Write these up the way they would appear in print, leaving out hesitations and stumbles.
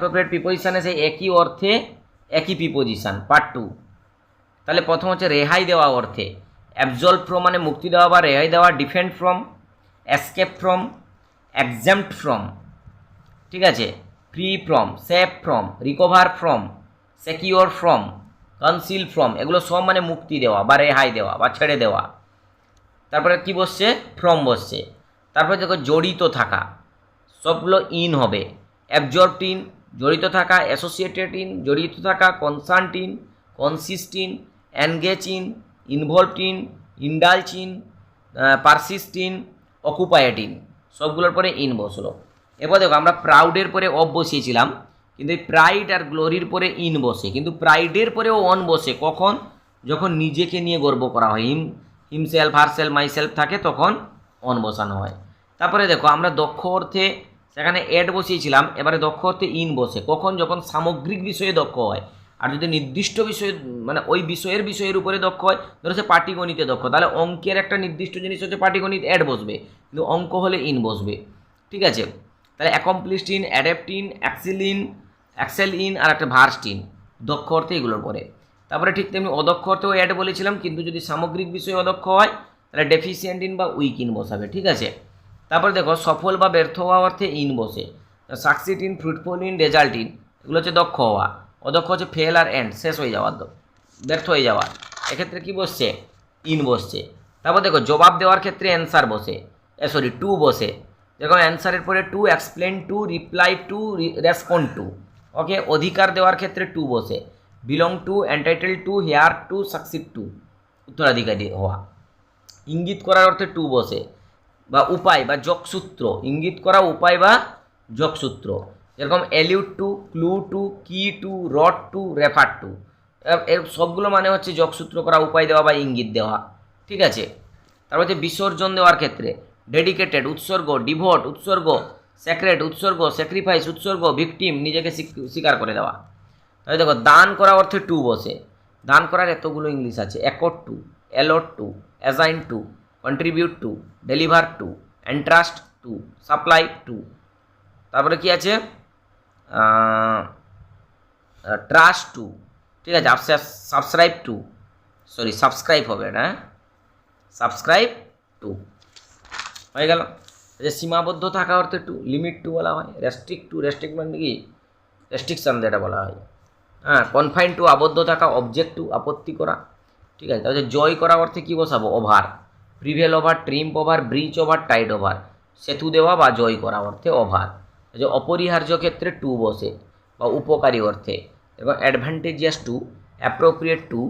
Appropriate প্রিপোজিশনে সেই একই অর্থে একই প্রিপোজিশন পার্ট 2। তাহলে প্রথম হচ্ছে রেহাই দেওয়া অর্থে, অ্যাবজলভ ফ্রম মানে মুক্তি দেওয়া বা রেহাই দেওয়া, defend from, escape from, exempt from, ঠিক আছে, free from, save from, recover from, secure from, conceal from, এগুলো সব মানে মুক্তি দেওয়া বা রেহাই দেওয়া বা ছেড়ে দেওয়া। তারপরে কি বসছে? ফ্রম বসছে। তারপরে দেখো জড়িত থাকা, সবগুলো ইন হবে। অ্যাবজর্বড ইন জড়িত থাকা, অ্যাসোসিয়েটেড ইন জড়িত থাকা, concerned in, consist in, engage in, involved in, indulge in, persist in, occupied in, সবগুলোর পরে ইন বসলো। এবার দেখো আমরা প্রাউডের পরে অফ বসিয়েছিলাম, কিন্তু এই প্রাইড আর গ্লোরির পরে ইন বসে, কিন্তু প্রাইডের পরেও অন বসে কখন? যখন নিজেকে নিয়ে গর্ব করা হয়, হিমসেলফ, হারসেলফ, মাইসেলফ থাকে তখন অন বসানো হয়। তারপরে দেখো আমরা দক্ষ অর্থে সেখানে অ্যাড বসিয়েছিলাম, এবারে দক্ষ অর্থে ইন বসে কখন? যখন সামগ্রিক বিষয়ে দক্ষ হয়। আর যদি নির্দিষ্ট বিষয়ে মানে ওই বিষয়ের উপরে দক্ষ হয়, ধরো সে পাটিগণিতে দক্ষ, তাহলে অঙ্কের একটা নির্দিষ্ট জিনিস হচ্ছে পাটিগণিত, অ্যাড বসবে, কিন্তু অঙ্ক হলে ইন বসবে, ঠিক আছে। তাহলে accomplished in, adapt in, excel in আর একটা ভার্স্ট ইন, দক্ষ অর্থে এগুলোর পরে। তারপরে ঠিক তেমনি অদক্ষ অর্থেও অ্যাড বলেছিলাম, কিন্তু যদি সামগ্রিক বিষয়ে অদক্ষ হয় তাহলে ডেফিসিয়েন্ট ইন বা উইক ইন বসাবে, ঠিক আছে। তারপরে দেখো সফল বা ব্যর্থ হওয়া অর্থে ইন বসে, succeed in, fruitful in, result in, এগুলো হচ্ছে দক্ষ হওয়া। অদক্ষ হচ্ছে ফেল আর এন্ড, শেষ হয়ে যাওয়া, ব্যর্থ হয়ে যাওয়া, এক্ষেত্রে কি বসছে? ইন বসছে। তারপর দেখো জবাব দেওয়ার ক্ষেত্রে অ্যান্সার বসে, টু বসে, যেরকম অ্যান্সারের পরে to, explain to, reply to, respond to, okay. অধিকার দেওয়ার ক্ষেত্রে টু বসে, belong to, entitle to, heir to, succeed to, উত্তরাধিকারী হওয়া। ইঙ্গিত করার অর্থে টু বসে, বা উপায় বা যোগসূত্র, ইঙ্গিত করা উপায় বা যোগসূত্র, যেরকম allude to, clue to, key to, rod to, refer to, এর সবগুলো মানে হচ্ছে যোগসূত্র করা, উপায় দেওয়া বা ইঙ্গিত দেওয়া, ঠিক আছে। তারপর হচ্ছে বিসর্জন দেওয়ার ক্ষেত্রে ডেডিকেটেড উৎসর্গ, ডিভোট উৎসর্গ, স্যাক্রেড উৎসর্গ, স্যাক্রিফাইস উৎসর্গ, ভিকটিম নিজেকে স্বীকার করে দেওয়া। তাহলে দেখো দান করা অর্থে টু বসে, দান করার এতগুলো ইংলিশ আছে, accord to, allot to, assign to, contribute to, deliver to, entrust to, supply to. তারপরে কি আছে? ট্রাস্ট টু, ঠিক আছে। সাবস্ক্রাইব টু, সাবস্ক্রাইব হবে না, সাবস্ক্রাইব টু হয়ে গেল। যে সীমাবদ্ধ থাকা অর্থে টু, লিমিট টু বলা হয়। রেস্ট্রিক্ট টু, রেস্ট্রিক্ট মানে কি? রেস্ট্রিকশন যেটা বলা হয়, হ্যাঁ। কনফাইন টু আবদ্ধ থাকা, অবজেক্ট টু আপত্তি করা, ঠিক আছে। তাহলে জয় করা অর্থে কী বসাবো? ওভার, প্রিভেল ওভার, ট্রিম্প ওভার, ব্রিচ ওভার, টাইড ওভার, সেতু দেওয়া বা জয় করা অর্থে ওভার। যে অপরিহার্য ক্ষেত্রে টু বসে বা উপকারী অর্থে, এবং advantageous to, appropriate to,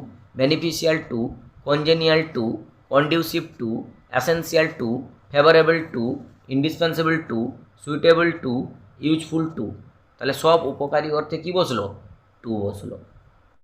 beneficial to, congenial to, conducive to, essential to, favourable to, indispensable to, suitable to, useful to. তাহলে সব উপকারী অর্থে কী বসলো? টু বসলো।